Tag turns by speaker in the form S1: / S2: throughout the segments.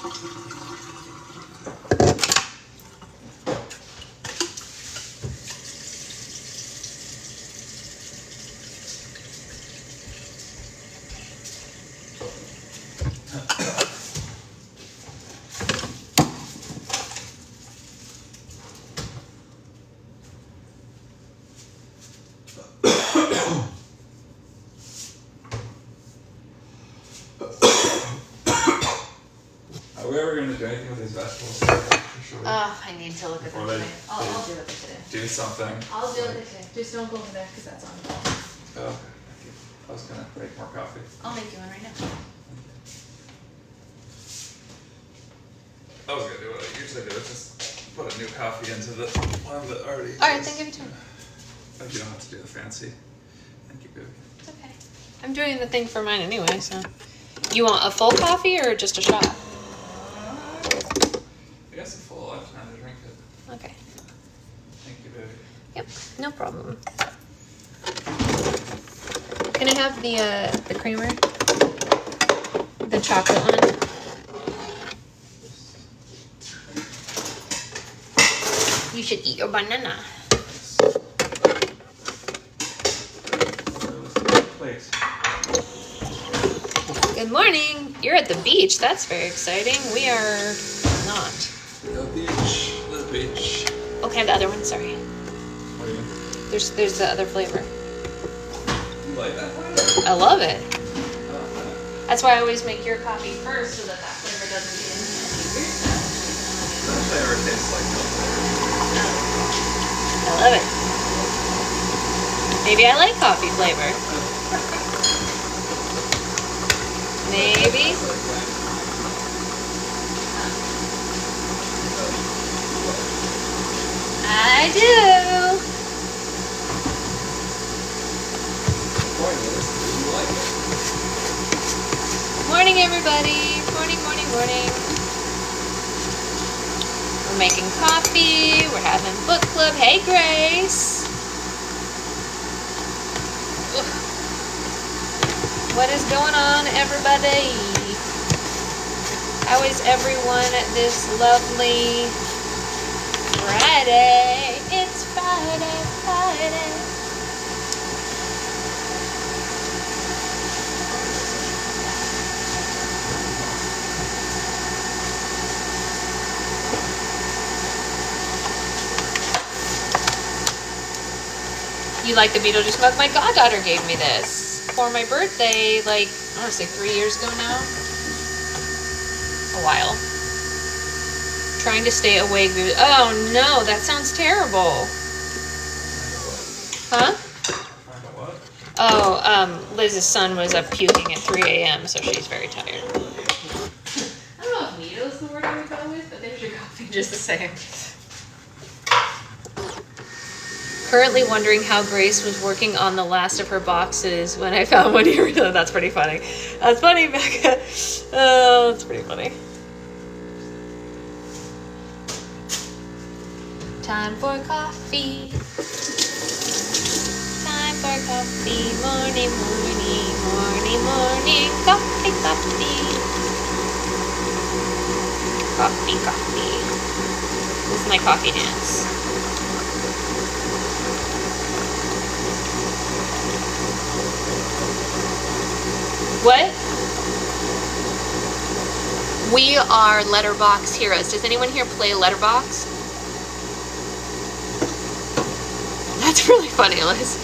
S1: Are we ever going to do anything with these vegetables? Sure.
S2: I need to look at them today. I'll do it today.
S1: Do something.
S2: I'll do it today. Just don't go over there because that's on.
S1: Oh, okay. Thank you. I was going to make more coffee.
S2: I'll make you one right now.
S1: I was going to do what I usually do, just put a new coffee into the one that already
S2: Alright, then give it to me.
S1: Oh, you don't have to do the fancy. Thank you, baby.
S2: It's okay. I'm doing the thing for mine anyway, so. You want a full coffee or just a shot?
S1: I guess a full. I have time to drink it.
S2: Okay.
S1: Thank you, baby.
S2: Yep, no problem. Can I have the creamer? The chocolate one? You should eat your banana.
S1: Please.
S2: Good morning. You're at the beach. That's very exciting. We are not.
S1: The beach. The beach.
S2: Okay, the other one. Sorry.
S1: What do you mean?
S2: There's the other flavor.
S1: You like that flavor?
S2: I love it.
S1: Oh,
S2: That's why I always make your coffee first, so that flavor doesn't get in.
S1: that flavor tastes like no flavor.
S2: I love it. Maybe I like coffee flavor. Maybe. I do. Morning, everybody. Morning, morning, morning. We're making coffee. We're having book club. Hey, Grace. Ugh. What is going on, everybody? How is everyone this lovely Friday? It's Friday, Friday. You like the Beetlejuice mug? My goddaughter gave me this for my birthday, like, I want to say 3 years ago now. A while. Trying to stay awake. Oh no, that sounds terrible. Huh? Oh, Liz's son was up puking at 3 a.m., so she's very tired. I don't know if needle is the word I would go with, but there's your coffee just the same. Currently wondering how Grace was working on the last of her boxes when I found one here. That's pretty funny. That's funny, Becca. Oh, that's pretty funny. Time for coffee. Time for coffee. Morning, morning, morning, morning. Coffee, coffee. Coffee, coffee. This is my coffee dance. What? We are Letterbox heroes. Does anyone here play Letterbox? That's really funny, Liz.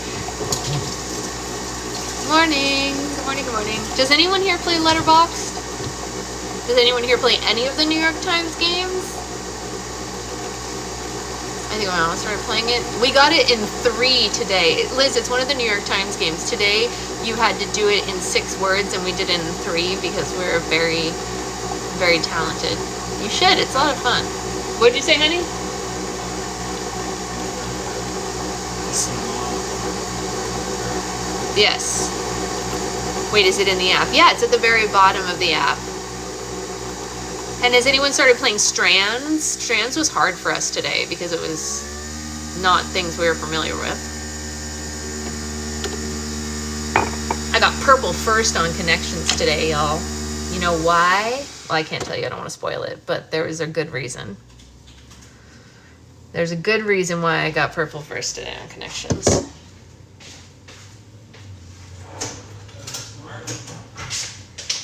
S2: Good morning. Good morning, good morning. Does anyone here play Letterbox? Does anyone here play any of the New York Times games? I think my mom started playing it. We got it in 3 today. Liz, it's one of the New York Times games. Today, you had to do it in 6 words, and we did it in 3 because we're very, very talented. You should. It's a lot of fun. What did you say, honey? Yes. Wait, is it in the app? Yeah, it's at the very bottom of the app. And has anyone started playing Strands? Strands was hard for us today because it was not things we were familiar with. I got purple first on connections today, y'all. You know why? Well, I can't tell you, I don't want to spoil it, but there was a good reason. There's a good reason why I got purple first today on Connections.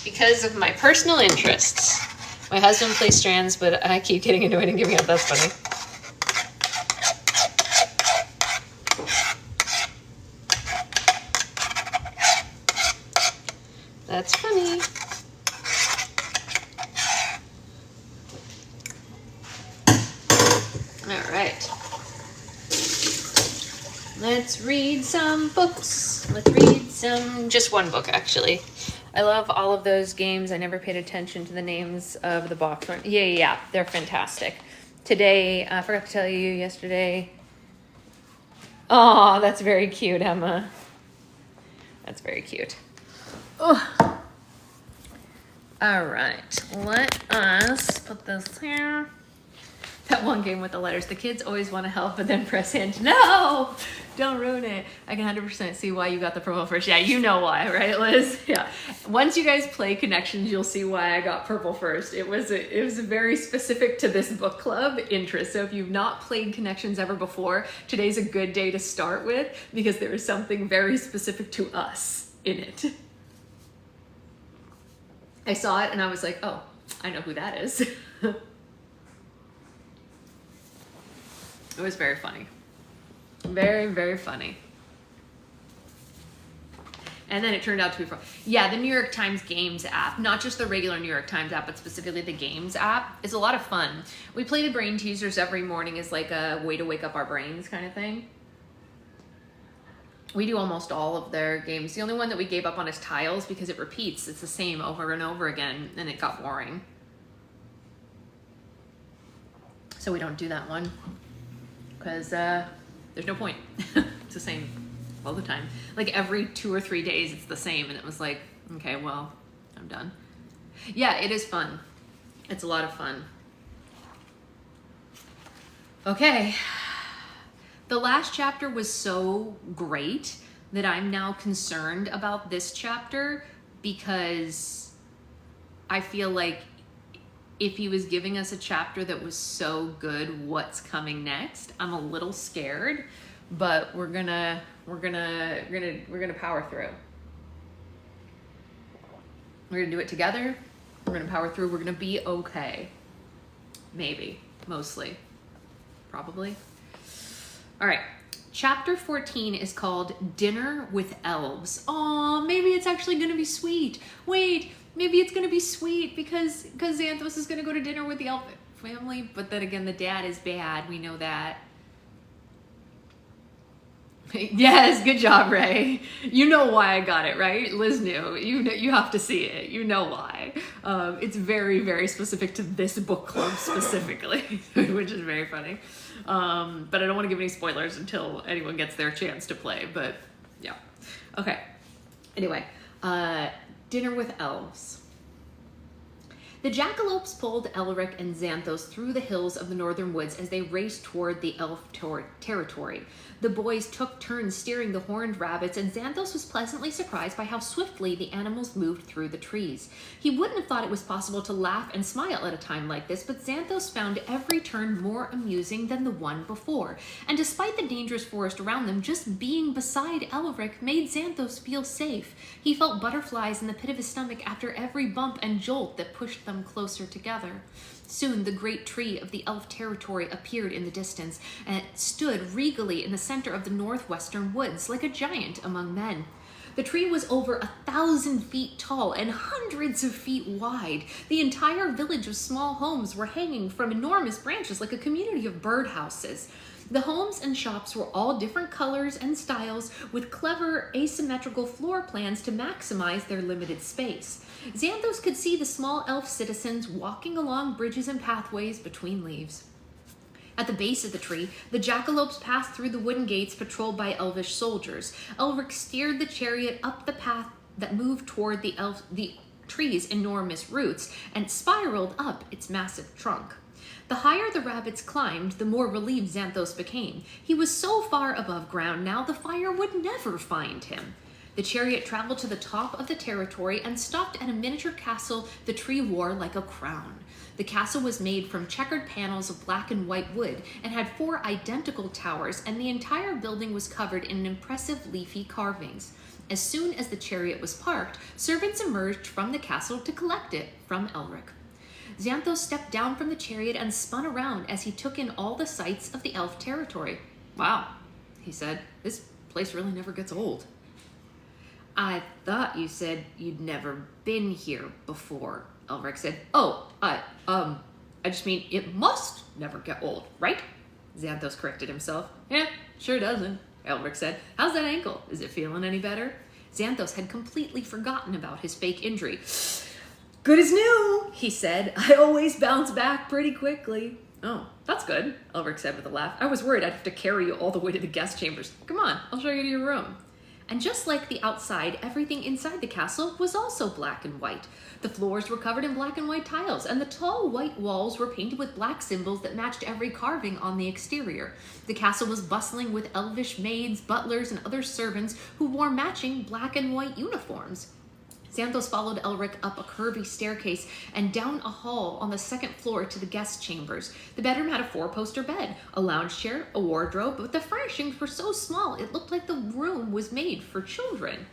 S2: Because of my personal interests. My husband plays Strands, but I keep getting into it and giving up. That's funny. That's funny. All right. Let's read some books. Let's read just one book, actually. I love all of those games. I never paid attention to the names of the box. Yeah, they're fantastic. Today, I forgot to tell you yesterday. Oh, that's very cute, Emma. That's very cute. Oh. All right, let us put this here. That one game with the letters. The kids always want to help, but then press hint. No! Don't ruin it. I can 100% see why you got the purple first. Yeah, you know why, right, Liz? Yeah. Once you guys play Connections, you'll see why I got purple first. It was a very specific to this book club interest. So if you've not played Connections ever before, today's a good day to start with because there is something very specific to us in it. I saw it and I was like, oh, I know who that is. It was very funny. Very, very funny. And then it turned out to be fun. Yeah, the New York Times Games app, not just the regular New York Times app, but specifically the Games app, is a lot of fun. We play the brain teasers every morning as like a way to wake up our brains kind of thing. We do almost all of their games. The only one that we gave up on is Tiles because it repeats. It's the same over and over again, and it got boring. So we don't do that one. Because there's no point. It's the same all the time. Like every 2 or 3 days it's the same, and it was like, okay, well, I'm done. Yeah, it is fun. It's a lot of fun. Okay. The last chapter was so great that I'm now concerned about this chapter because I feel like if he was giving us a chapter that was so good, what's coming next? I'm a little scared, but we're gonna power through. We're gonna do it together. We're gonna power through. We're gonna be okay. Maybe, mostly, probably. All right. Chapter 14 is called Dinner with Elves. Aw, maybe it's actually gonna be sweet. Wait. Maybe it's gonna be sweet because Xanthos is gonna go to dinner with the elf family, but then again, the dad is bad. We know that. Yes, good job, Ray. You know why I got it, right? Liz knew. You have to see it. You know why. It's very, very specific to this book club specifically, which is very funny. But I don't want to give any spoilers until anyone gets their chance to play. But yeah, okay. Anyway. Dinner with Elves. The jackalopes pulled Elric and Xanthos through the hills of the northern woods as they raced toward the elf territory. The boys took turns steering the horned rabbits, and Xanthos was pleasantly surprised by how swiftly the animals moved through the trees. He wouldn't have thought it was possible to laugh and smile at a time like this, but Xanthos found every turn more amusing than the one before. And despite the dangerous forest around them, just being beside Elric made Xanthos feel safe. He felt butterflies in the pit of his stomach after every bump and jolt that pushed them closer together. Soon the great tree of the elf territory appeared in the distance, and it stood regally in the center of the northwestern woods, like a giant among men. The tree was over 1,000 feet tall and hundreds of feet wide. The entire village of small homes were hanging from enormous branches like a community of birdhouses. The homes and shops were all different colors and styles, with clever asymmetrical floor plans to maximize their limited space. Xanthos could see the small elf citizens walking along bridges and pathways between leaves. At the base of the tree, the jackalopes passed through the wooden gates patrolled by elvish soldiers. Elric steered the chariot up the path that moved toward the tree's enormous roots and spiraled up its massive trunk. The higher the rabbits climbed, the more relieved Xanthos became. He was so far above ground now, the fire would never find him. The chariot traveled to the top of the territory and stopped at a miniature castle the tree wore like a crown. The castle was made from checkered panels of black and white wood and had 4 identical towers, and the entire building was covered in impressive leafy carvings. As soon as the chariot was parked, servants emerged from the castle to collect it from Elric. Xanthos stepped down from the chariot and spun around as he took in all the sights of the elf territory. "Wow," he said, "this place really never gets old." "I thought you said you'd never been here before," Elric said. "Oh, I just mean it must never get old, right?" Xanthos corrected himself. "Yeah, sure doesn't," Elric said. "How's that ankle? Is it feeling any better?" Xanthos had completely forgotten about his fake injury. "Good as new," he said. "I always bounce back pretty quickly." "Oh, that's good," Elric said with a laugh. "I was worried I'd have to carry you all the way to the guest chambers. Come on, I'll show you to your room." And just like the outside, everything inside the castle was also black and white. The floors were covered in black and white tiles, and the tall white walls were painted with black symbols that matched every carving on the exterior. The castle was bustling with elvish maids, butlers, and other servants who wore matching black and white uniforms. Xanthos followed Elric up a curvy staircase and down a hall on the 2nd floor to the guest chambers. The bedroom had a 4-poster bed, a lounge chair, a wardrobe, but the furnishings were so small it looked like the room was made for children.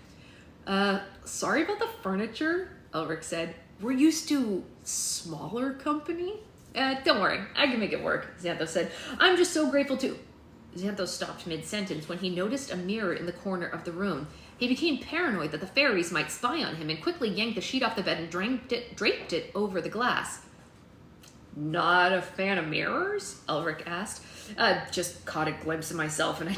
S2: Sorry about the furniture," Elric said. "We're used to smaller company." Don't worry, I can make it work," Xanthos said. "I'm just so grateful to..." Xanthos stopped mid-sentence when he noticed a mirror in the corner of the room. He became paranoid that the fairies might spy on him and quickly yanked the sheet off the bed and draped it over the glass. "Not a fan of mirrors?" Elric asked. Just caught a glimpse of myself and I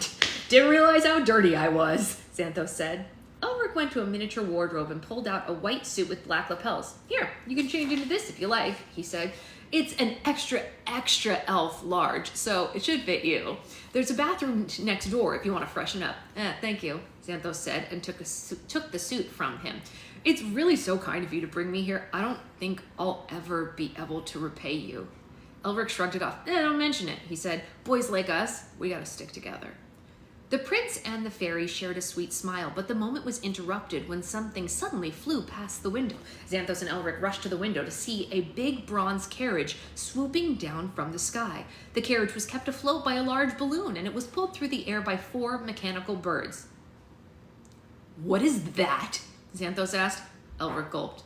S2: didn't realize how dirty I was," Xanthos said. Elric went to a miniature wardrobe and pulled out a white suit with black lapels. "Here, you can change into this if you like," he said. "It's an extra elf large, so it should fit you. There's a bathroom next door if you want to freshen up." "Thank you," Xanthos said and took the suit from him. "It's really so kind of you to bring me here. I don't think I'll ever be able to repay you." Elric shrugged it off. "Don't mention it," he said. "Boys like us, we gotta stick together." The prince and the fairy shared a sweet smile, but the moment was interrupted when something suddenly flew past the window. Xanthos and Elric rushed to the window to see a big bronze carriage swooping down from the sky. The carriage was kept afloat by a large balloon, and it was pulled through the air by 4 mechanical birds. "What is that?" Xanthos asked. Elric gulped.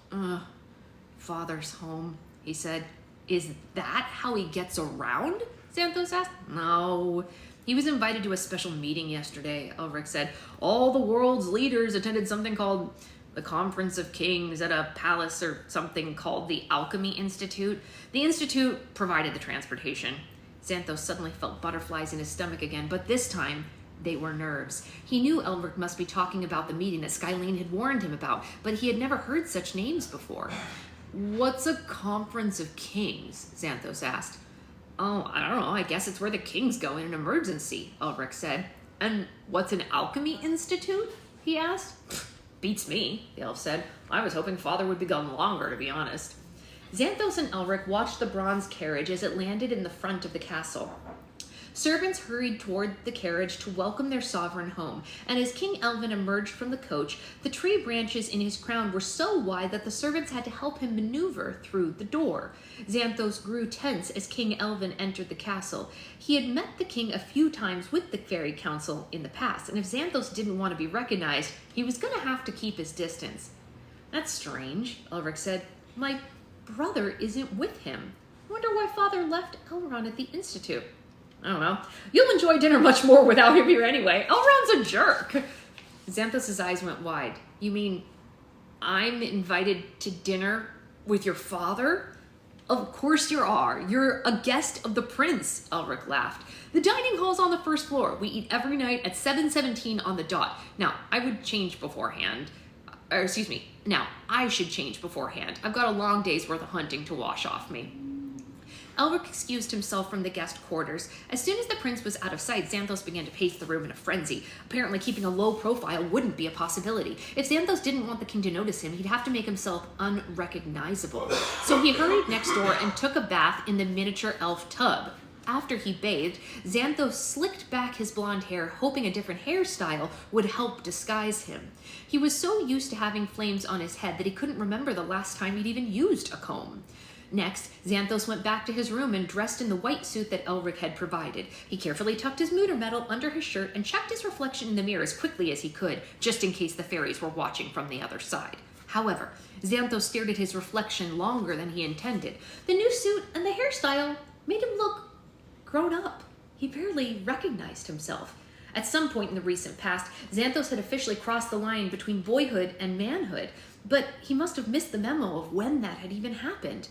S2: "Father's home," he said. "Is that how he gets around?" Xanthos asked. "No. He was invited to a special meeting yesterday," Elric said. "All the world's leaders attended something called the Conference of Kings at a palace or something called the Alchemy Institute. The Institute provided the transportation." Xanthos suddenly felt butterflies in his stomach again, but this time they were nerves. He knew Elric must be talking about the meeting that Skylene had warned him about, but he had never heard such names before. "What's a Conference of Kings?" Xanthos asked. "Oh, I don't know. I guess it's where the kings go in an emergency," Elric said. "And what's an alchemy institute?" he asked. "Beats me," the elf said. "I was hoping Father would be gone longer, to be honest." Xanthos and Elric watched the bronze carriage as it landed in the front of the castle. Servants hurried toward the carriage to welcome their sovereign home, and as King Elvin emerged from the coach, the tree branches in his crown were so wide that the servants had to help him maneuver through the door. Xanthos grew tense as King Elvin entered the castle. He had met the king a few times with the fairy council in the past, and if Xanthos didn't want to be recognized, he was going to have to keep his distance. "That's strange," Elric said. "My brother isn't with him. I wonder why Father left Elrond at the Institute." "I don't know. You'll enjoy dinner much more without him here anyway. Elrond's a jerk." Xanthos' eyes went wide. "You mean I'm invited to dinner with your father?" "Of course you are. You're a guest of the prince," Elric laughed. "The dining hall's on the 1st floor. We eat every night at 7:17 on the dot. Now, I would change beforehand. Now, I should change beforehand. I've got a long day's worth of hunting to wash off me." Elric excused himself from the guest quarters. As soon as the prince was out of sight, Xanthos began to pace the room in a frenzy. Apparently, keeping a low profile wouldn't be a possibility. If Xanthos didn't want the king to notice him, he'd have to make himself unrecognizable. So he hurried next door and took a bath in the miniature elf tub.
S3: After he bathed, Xanthos slicked back his blonde hair, hoping a different hairstyle would help disguise him. He was so used to having flames on his head that he couldn't remember the last time he'd even used a comb. Next, Xanthos went back to his room and dressed in the white suit that Elric had provided. He carefully tucked his Mutter medal under his shirt and checked his reflection in the mirror as quickly as he could, just in case the fairies were watching from the other side. However, Xanthos stared at his reflection longer than he intended. The new suit and the hairstyle made him look grown up. He barely recognized himself. At some point in the recent past, Xanthos had officially crossed the line between boyhood and manhood, but he must have missed the memo of when that had even happened.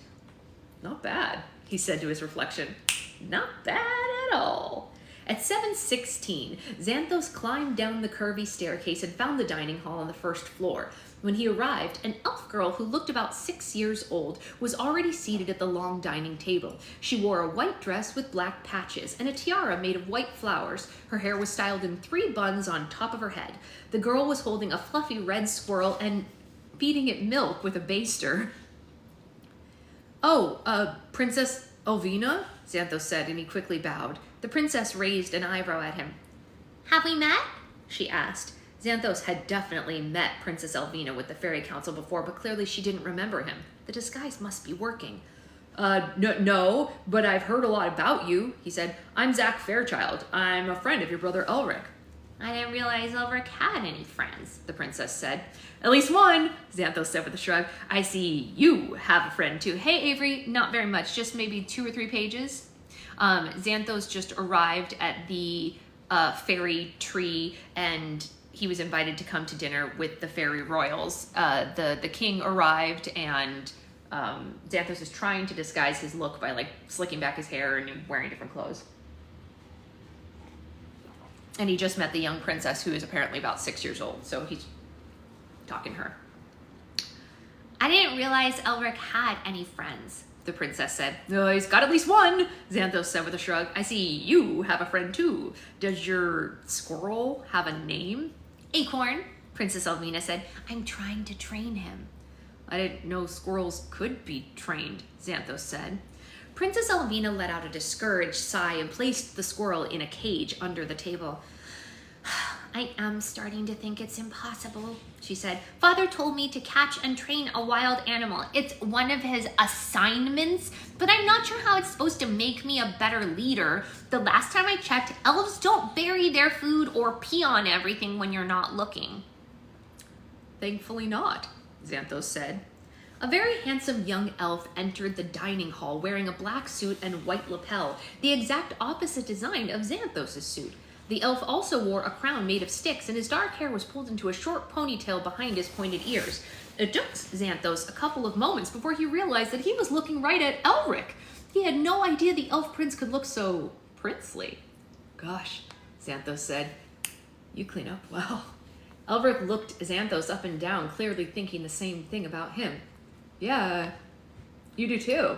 S3: Not bad, he said to his reflection. Not bad at all. At 7:16, Xanthos climbed down the curvy staircase and found the dining hall on the first floor. When he arrived, an elf girl who looked about 6 years old was already seated at the long dining table. She wore a white dress with black patches and a tiara made of white flowers. Her hair was styled in 3 buns on top of her head. The girl was holding a fluffy red squirrel and feeding it milk with a baster. Oh, Princess Elvina? Xanthos said, and he quickly bowed. The princess raised an eyebrow at him. Have we met? She asked. Xanthos had definitely met Princess Elvina with the Fairy Council before, but clearly she didn't remember him. The disguise must be working. No, but I've heard a lot about you, he said. I'm Zach Fairchild. I'm a friend of your brother Elric. I didn't realize Elric had any friends, the princess said. At least one, Xanthos said with a shrug. I see you have a friend too. Hey, Avery, not very much, just maybe 2 or 3 pages. Xanthos just arrived at the fairy tree, and he was invited to come to dinner with the fairy royals. The king arrived, and Xanthos is trying to disguise his look by like slicking back his hair and wearing different clothes. And he just met the young princess, who is apparently about 6 years old, so he's talking to her. I didn't realize Elric had any friends, the princess said. Oh, he's got at least one, Xanthos said with a shrug. I see you have a friend too. Does your squirrel have a name? Acorn, Princess Elvina said. I'm trying to train him. I didn't know squirrels could be trained, Xanthos said. Princess Elvina let out a discouraged sigh and placed the squirrel in a cage under the table. I am starting to think it's impossible, she said. Father told me to catch and train a wild animal. It's one of his assignments, but I'm not sure how it's supposed to make me a better leader. The last time I checked, elves don't bury their food or pee on everything when you're not looking. Thankfully not, Xanthos said. A very handsome young elf entered the dining hall wearing a black suit and white lapel, the exact opposite design of Xanthos' suit. The elf also wore a crown made of sticks, and his dark hair was pulled into a short ponytail behind his pointed ears. It took Xanthos a couple of moments before he realized that he was looking right at Elric. He had no idea the elf prince could look so princely. Gosh, Xanthos said, you clean up well. Elric looked Xanthos up and down, clearly thinking the same thing about him. Yeah, you do too.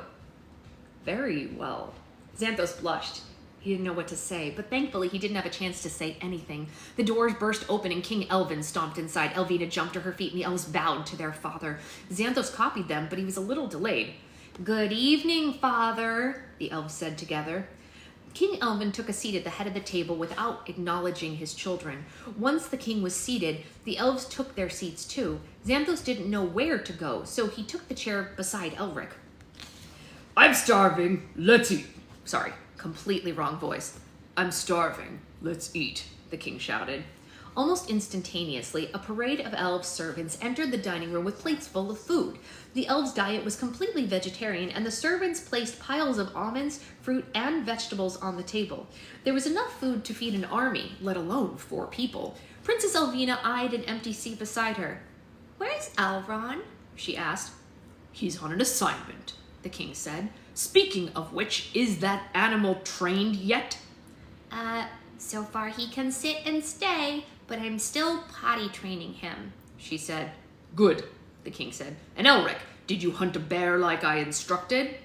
S3: Very well. Xanthos blushed. He didn't know what to say, but thankfully he didn't have a chance to say anything. The doors burst open and King Elvin stomped inside. Elvina jumped to her feet and the elves bowed to their father. Xanthos copied them, but he was a little delayed. Good evening, father, the elves said together. King Elvin took a seat at the head of the table without acknowledging his children. Once the king was seated, the elves took their seats too. Xanthos didn't know where to go, so he took the chair beside Elric. I'm starving. Let's eat. Sorry, completely wrong voice. I'm starving. Let's eat, the king shouted. Almost instantaneously, a parade of elf servants entered the dining room with plates full of food. The elves' diet was completely vegetarian, and the servants placed piles of almonds, fruit, and vegetables on the table. There was enough food to feed an army, let alone 4 people. Princess Elvina eyed an empty seat beside her. Where's Elrond? She asked. He's on an assignment, the king said. Speaking of which, is that animal trained yet? So far he can sit and stay, but I'm still potty training him, she said. Good, the king said. And Elric, did you hunt a bear like I instructed?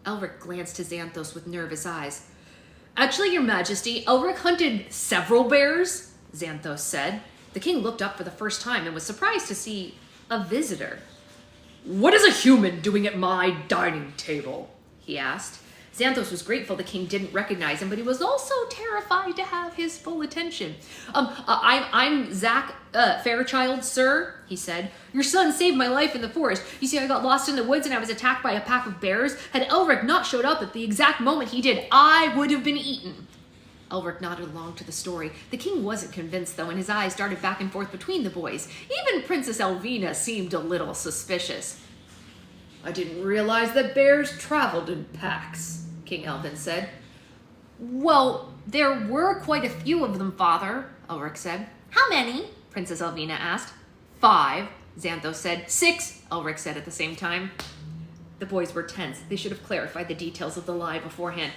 S3: Elric glanced to Xanthos with nervous eyes. Actually, your majesty, Elric hunted several bears, Xanthos said. The king looked up for the first time and was surprised to see a visitor. What is a human doing at my dining table? He asked. Xanthos was grateful the king didn't recognize him, but he was also terrified to have his full attention. I'm Zach Fairchild, sir, he said. Your son saved my life in the forest. You see, I got lost in the woods and I was attacked by a pack of bears. Had Elric not showed up at the exact moment he did, I would have been eaten. Elric nodded along to the story. The king wasn't convinced, though, and his eyes darted back and forth between the boys. Even Princess Elvina seemed a little suspicious. I didn't realize that bears traveled in packs, King Elvin said. Well, there were quite a few of them, father, Elric said. How many? Princess Elvina asked. 5, Xanthos said. 6, Elric said at the same time. The boys were tense. They should have clarified the details of the lie beforehand.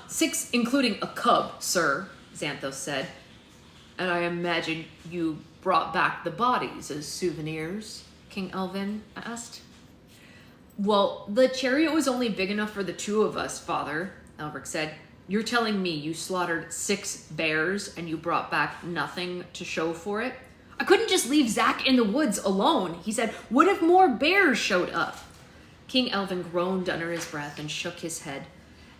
S3: 6 including a cub, sir, Xanthos said. And I imagine you brought back the bodies as souvenirs, King Elvin asked. Well, the chariot was only big enough for the 2 of us, father, Elric said. You're telling me you slaughtered 6 bears and you brought back nothing to show for it? I couldn't just leave Zach in the woods alone, he said. What if more bears showed up? King Elvin groaned under his breath and shook his head.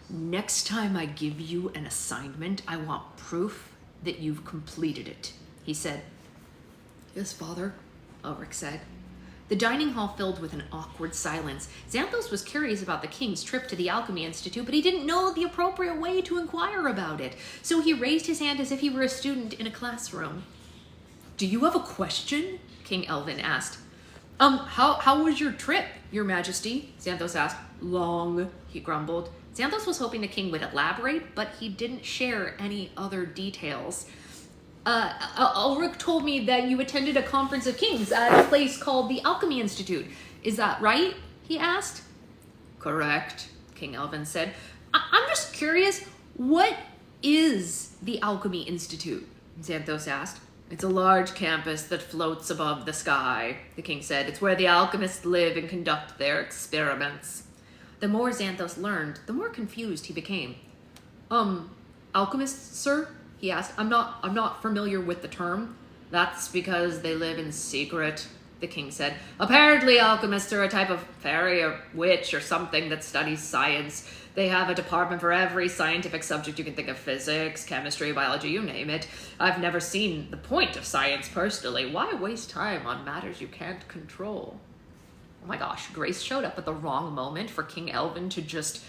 S3: Next time I give you an assignment, I want proof that you've completed it, he said. Yes, father, Elric said. The dining hall filled with an awkward silence. Xanthos was curious about the king's trip to the Alchemy Institute, but he didn't know the appropriate way to inquire about it. So he raised his hand as if he were a student in a classroom. Do you have a question? King Elvin asked. How was your trip, your majesty? Xanthos asked. Long, he grumbled. Xanthos was hoping the king would elaborate, but he didn't share any other details. Ulrich told me that you attended a conference of kings at a place called the Alchemy Institute. Is that right? He asked. Correct, King Elvin said. I'm just curious, what is the Alchemy Institute? Xanthos asked. It's a large campus that floats above the sky, the king said. It's where the alchemists live and conduct their experiments. The more Xanthos learned, the more confused he became. Alchemists, sir? He asked. I'm not familiar with the term. That's because they live in secret, the king said. Apparently alchemists are a type of fairy or witch or something that studies science. They have a department for every scientific subject you can think of. Physics, chemistry, biology, you name it. I've never seen the point of science personally. Why waste time on matters you can't control? Oh my gosh, Grace showed up at the wrong moment for King Elvin to just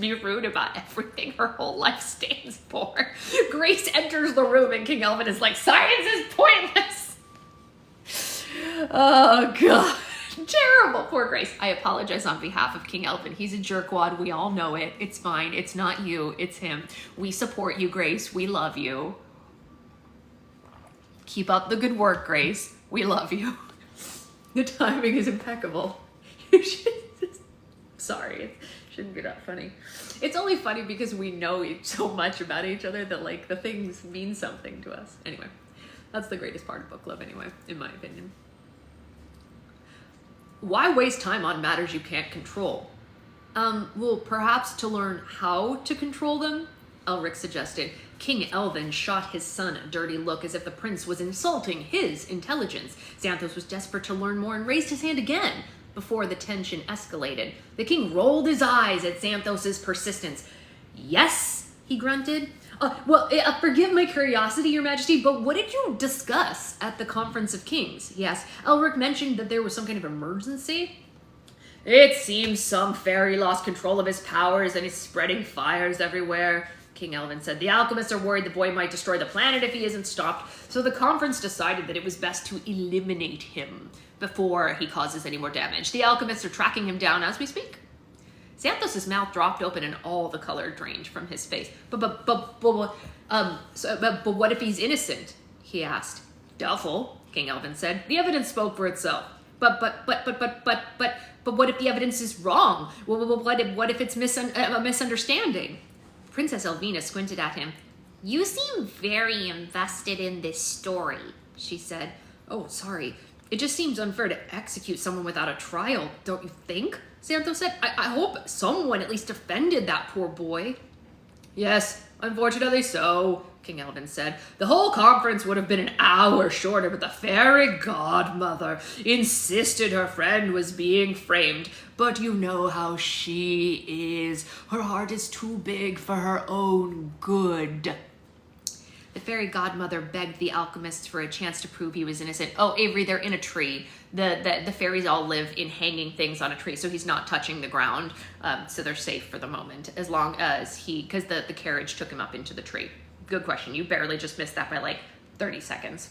S3: be rude about everything her whole life stands for. Grace enters the room and King Elvin is like, science is pointless. Oh God, terrible. Poor Grace. I apologize on behalf of King Elvin. He's a jerkwad. We all know it. It's fine. It's not you. It's him. We support you, Grace. We love you. Keep up the good work, Grace. We love you. The timing is impeccable. Sorry, it shouldn't be that funny. It's only funny because we know so much about each other that like the things mean something to us. Anyway, that's the greatest part of book club anyway, in my opinion. Why waste time on matters you can't control? Well, perhaps to learn how to control them, Elric suggested. King Elvin shot his son a dirty look as if the prince was insulting his intelligence. Xanthos was desperate to learn more and raised his hand again before the tension escalated. The king rolled his eyes at Xanthos' persistence. Yes, he grunted. Forgive my curiosity, your majesty, but what did you discuss at the Conference of Kings? He asked. Elric mentioned that there was some kind of emergency. It seems some fairy lost control of his powers and is spreading fires everywhere, King Elvin said. The alchemists are worried the boy might destroy the planet if he isn't stopped, so the conference decided that it was best to eliminate him before he causes any more damage. The alchemists are tracking him down as we speak. Xanthos' mouth dropped open and all the color drained from his face. But what if he's innocent? He asked. Doubtful, King Elvin said. The evidence spoke for itself. But what if the evidence is wrong? What if it's a misunderstanding? Princess Elvina squinted at him. You seem very invested in this story, she said. Oh, sorry. It just seems unfair to execute someone without a trial, don't you think? Xanthos said. I hope someone at least defended that poor boy. Yes, unfortunately so, King Elvin said. The whole conference would have been an hour shorter, but the fairy godmother insisted her friend was being framed. But you know how she is. Her heart is too big for her own good. The fairy godmother begged the alchemists for a chance to prove he was innocent. Oh, Avery, they're in a tree. The fairies all live in hanging things on a tree, so he's not touching the ground. So they're safe for the moment, as long as because the carriage took him up into the tree. Good question. You barely just missed that by like 30 seconds.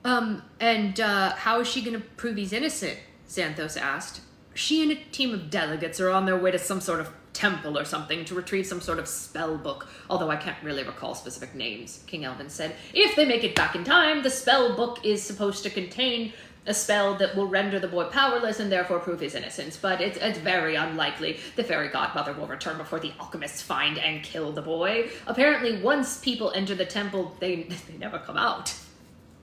S3: How is she going to prove he's innocent? Xanthos asked. She and a team of delegates are on their way to some sort of temple or something to retrieve some sort of spell book, although I can't really recall specific names, King Elvin said. If they make it back in time, the spell book is supposed to contain a spell that will render the boy powerless and therefore prove his innocence, but it's very unlikely the fairy godmother will return before the alchemists find and kill the boy. Apparently, once people enter the temple, they never come out.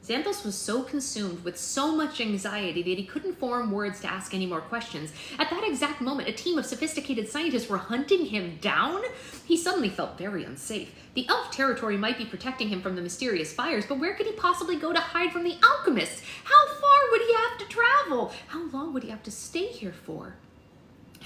S3: Xanthos was so consumed with so much anxiety that he couldn't form words to ask any more questions. At that exact moment, a team of sophisticated scientists were hunting him down. He suddenly felt very unsafe. The elf territory might be protecting him from the mysterious fires, but where could he possibly go to hide from the alchemists? How far would he have to travel? How long would he have to stay here for?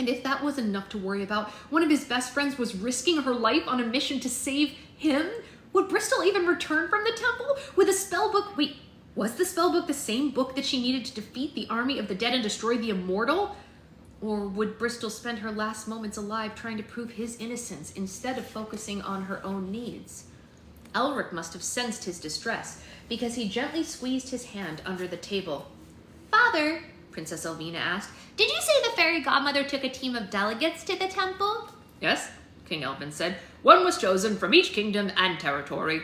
S3: And if that wasn't enough to worry about, one of his best friends was risking her life on a mission to save him. Would Bristol even return from the temple with a spellbook? Wait, was the spellbook the same book that she needed to defeat the army of the dead and destroy the immortal? Or would Bristol spend her last moments alive trying to prove his innocence instead of focusing on her own needs? Elric must have sensed his distress because he gently squeezed his hand under the table. Father, Princess Elvina asked, did you say the fairy godmother took a team of delegates to the temple? Yes, King Elvin said. One was chosen from each kingdom and territory.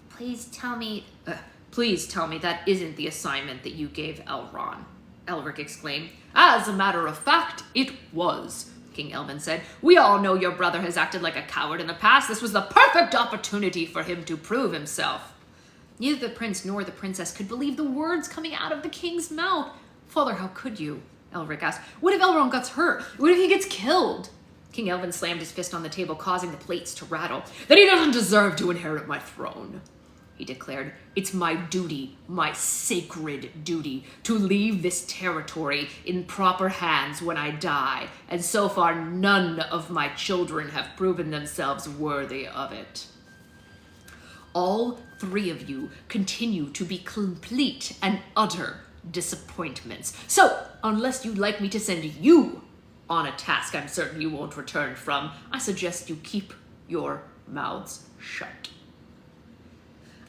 S3: Please tell me that isn't the assignment that you gave Elrond, Elric exclaimed. As a matter of fact, it was, King Elvin said. We all know your brother has acted like a coward in the past. This was the perfect opportunity for him to prove himself. Neither the prince nor the princess could believe the words coming out of the king's mouth. Father, how could you? Elric asked. What if Elrond gets hurt? What if he gets killed? King Elvin slammed his fist on the table, causing the plates to rattle. Then he doesn't deserve to inherit my throne, he declared. It's my duty, my sacred duty, to leave this territory in proper hands when I die, and so far none of my children have proven themselves worthy of it. All three of you continue to be complete and utter disappointments. So, unless you'd like me to send you on a task I'm certain you won't return from, I suggest you keep your mouths shut.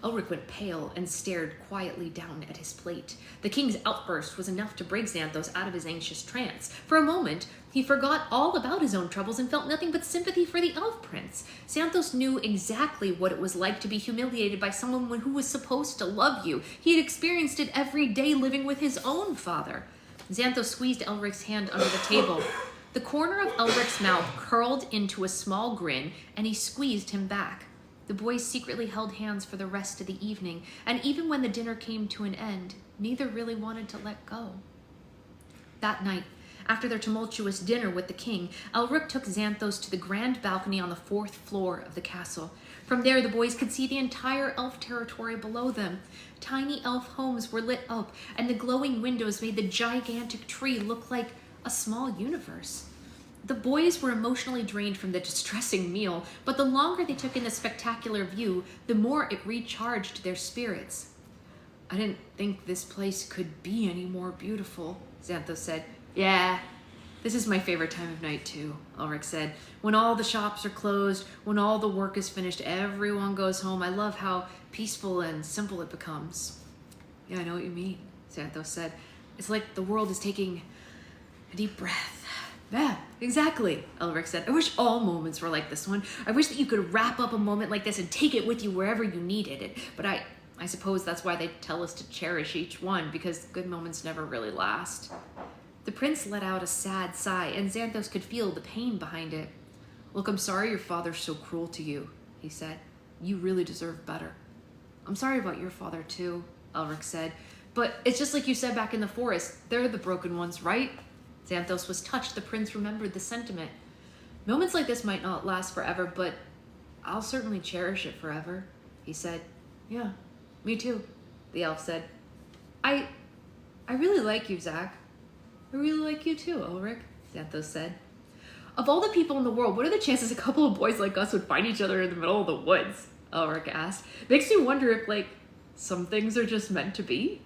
S3: Elric went pale and stared quietly down at his plate. The king's outburst was enough to break Xanthos out of his anxious trance. For a moment, he forgot all about his own troubles and felt nothing but sympathy for the elf prince. Xanthos knew exactly what it was like to be humiliated by someone who was supposed to love you. He had experienced it every day living with his own father. Xanthos squeezed Elric's hand under the table. The corner of Elric's mouth curled into a small grin, and he squeezed him back. The boys secretly held hands for the rest of the evening, and even when the dinner came to an end, neither really wanted to let go. That night, after their tumultuous dinner with the king, Elric took Xanthos to the grand balcony on the 4th floor of the castle. From there, the boys could see the entire elf territory below them. Tiny elf homes were lit up, and the glowing windows made the gigantic tree look like a small universe. The boys were emotionally drained from the distressing meal, but the longer they took in the spectacular view, the more it recharged their spirits. I didn't think this place could be any more beautiful, Xanthos said. Yeah, this is my favorite time of night too, Elric said. When all the shops are closed, when all the work is finished, everyone goes home. I love how peaceful and simple it becomes. Yeah, I know what you mean, Xanthos said. It's like the world is taking a deep breath. Yeah, exactly, Elric said. I wish all moments were like this one. I wish that you could wrap up a moment like this and take it with you wherever you needed it. But I suppose that's why they tell us to cherish each one, because good moments never really last. The prince let out a sad sigh, and Xanthos could feel the pain behind it. Look, I'm sorry your father's so cruel to you, he said. You really deserve better. I'm sorry about your father too, Elric said. But it's just like you said back in the forest. They're the broken ones, right? Xanthos was touched. The prince remembered the sentiment. Moments like this might not last forever, but I'll certainly cherish it forever, he said. Yeah, me too, the elf said. I really like you, Zach. I really like you too, Ulrich, Xanthos said. Of all the people in the world, what are the chances a couple of boys like us would find each other in the middle of the woods? Ulrich asked. Makes me wonder if, like, some things are just meant to be.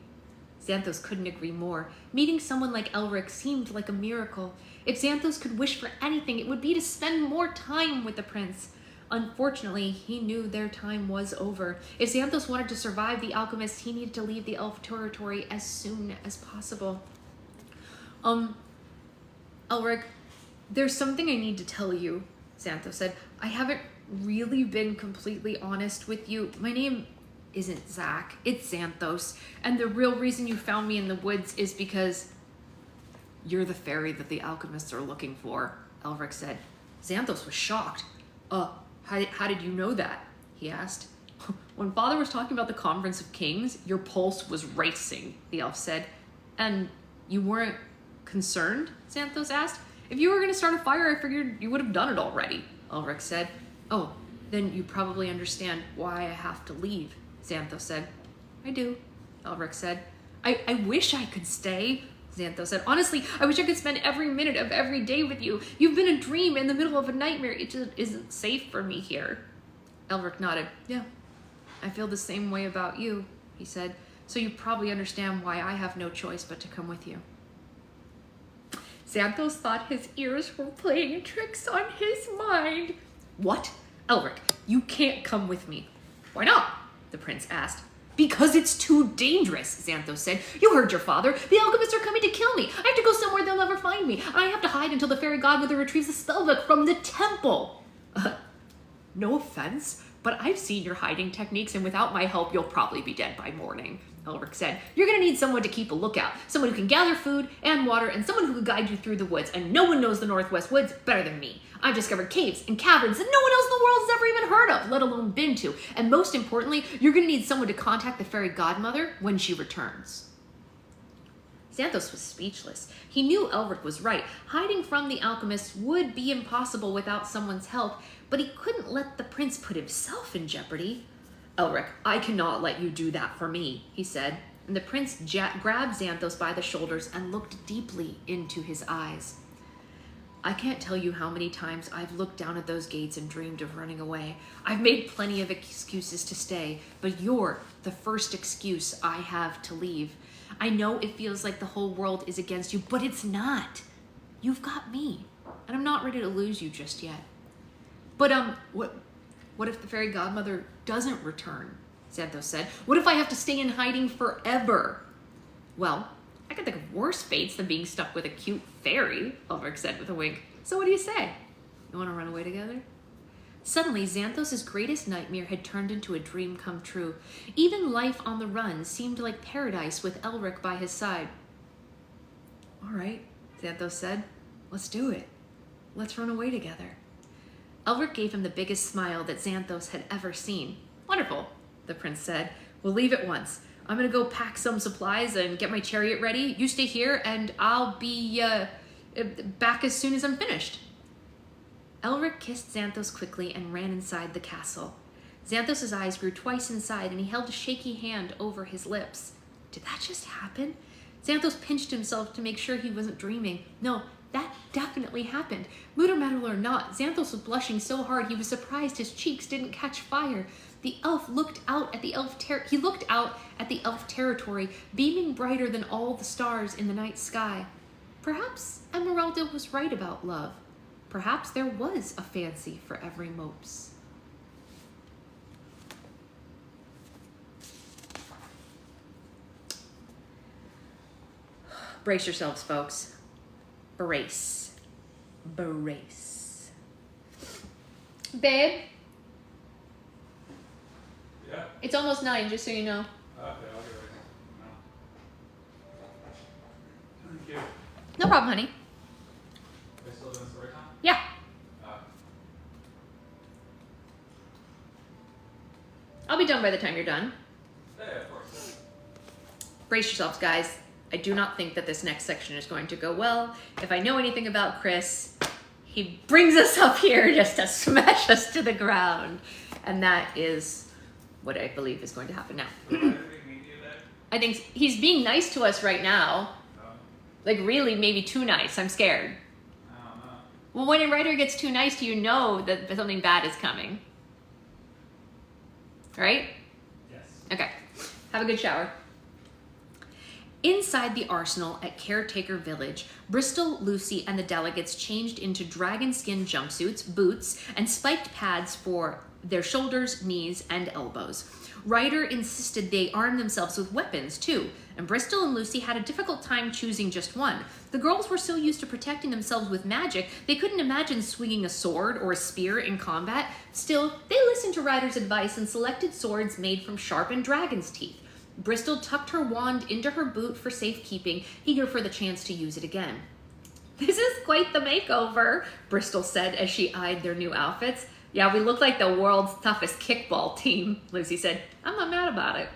S3: Xanthos couldn't agree more. Meeting someone like Elric seemed like a miracle. If Xanthos could wish for anything, it would be to spend more time with the prince. Unfortunately, he knew their time was over. If Xanthos wanted to survive the alchemist, he needed to leave the elf territory as soon as possible. Elric, there's something I need to tell you, Xanthos said. I haven't really been completely honest with you. My name isn't Zach, it's Xanthos. And the real reason you found me in the woods is because you're the fairy that the alchemists are looking for, Elric said. Xanthos was shocked. How did you know that? He asked. When Father was talking about the Conference of Kings, your pulse was racing, the elf said. And you weren't concerned? Xanthos asked. If you were going to start a fire, I figured you would have done it already, Ulrich said. Oh, then you probably understand why I have to leave, Xanthos said. I do, Ulrich said. I wish I could stay, Xanthos said. Honestly, I wish I could spend every minute of every day with you. You've been a dream in the middle of a nightmare. It just isn't safe for me here. Ulrich nodded. Yeah, I feel the same way about you, he said. So you probably understand why I have no choice but to come with you. Xanthos thought his ears were playing tricks on his mind. What? Elric, you can't come with me. Why not? The prince asked. Because it's too dangerous, Xanthos said. You heard your father. The alchemists are coming to kill me. I have to go somewhere they'll never find me. And I have to hide until the fairy godmother retrieves the spellbook from the temple. No offense, but I've seen your hiding techniques, and without my help, you'll probably be dead by morning, Elric said. You're going to need someone to keep a lookout, someone who can gather food and water, and someone who can guide you through the woods, and no one knows the Northwest Woods better than me. I've discovered caves and caverns that no one else in the world has ever even heard of, let alone been to. And most importantly, you're going to need someone to contact the fairy godmother when she returns. Xanthos was speechless. He knew Elric was right. Hiding from the alchemists would be impossible without someone's help, but he couldn't let the prince put himself in jeopardy. Elric, I cannot let you do that for me, he said. And the prince grabbed Xanthos by the shoulders and looked deeply into his eyes. I can't tell you how many times I've looked down at those gates and dreamed of running away. I've made plenty of excuses to stay, but you're the first excuse I have to leave. I know it feels like the whole world is against you, but it's not. You've got me, and I'm not ready to lose you just yet. But, what if the fairy godmother doesn't return? Xanthos said. What if I have to stay in hiding forever? Well, I could think of worse fates than being stuck with a cute fairy, Ulrich said with a wink. So what do you say? You want to run away together? Suddenly, Xanthos' greatest nightmare had turned into a dream come true. Even life on the run seemed like paradise with Elric by his side. All right, Xanthos said. Let's do it. Let's run away together. Elric gave him the biggest smile that Xanthos had ever seen. Wonderful, the prince said. We'll leave at once. I'm going to go pack some supplies and get my chariot ready. You stay here, and I'll be back as soon as I'm finished. Elric kissed Xanthos quickly and ran inside the castle. Xanthos' eyes grew twice inside, and he held a shaky hand over his lips. Did that just happen? Xanthos pinched himself to make sure he wasn't dreaming. No, that definitely happened. Mood or metal or not, Xanthos was blushing so hard he was surprised his cheeks didn't catch fire. The elf looked out at the elf territory, beaming brighter than all the stars in the night sky. Perhaps Esmeralda was right about love. Perhaps there was a fancy for every mopes. Brace yourselves, folks. Brace. Brace. Babe?
S1: Yeah?
S3: It's almost 9, just so you know.
S1: Okay, I'll get ready now. Thank you.
S3: No problem, honey.
S1: Are you still doing story time?
S3: Yeah. I'll be done by the time you're done.
S1: Yeah, of course.
S3: Brace yourselves, guys. I do not think that this next section is going to go well. If I know anything about Chris, he brings us up here just to smash us to the ground. And that is what I believe is going to happen now. I think he's being nice to us right now. Like really, maybe too nice. I'm scared. Well, when a writer gets too nice to you, know that something bad is coming. Right?
S4: Yes.
S3: Okay. Have a good shower. Inside the arsenal at Caretaker Village, Bristol, Lucy, and the delegates changed into dragon skin jumpsuits, boots, and spiked pads for their shoulders, knees, and elbows. Ryder insisted they arm themselves with weapons, too, and Bristol and Lucy had a difficult time choosing just one. The girls were so used to protecting themselves with magic, they couldn't imagine swinging a sword or a spear in combat. Still, they listened to Ryder's advice and selected swords made from sharpened dragon's teeth. Bristol tucked her wand into her boot for safekeeping, eager for the chance to use it again. "This is quite the makeover," Bristol said as she eyed their new outfits. "Yeah, we look like the world's toughest kickball team," Lucy said. "I'm not mad about it."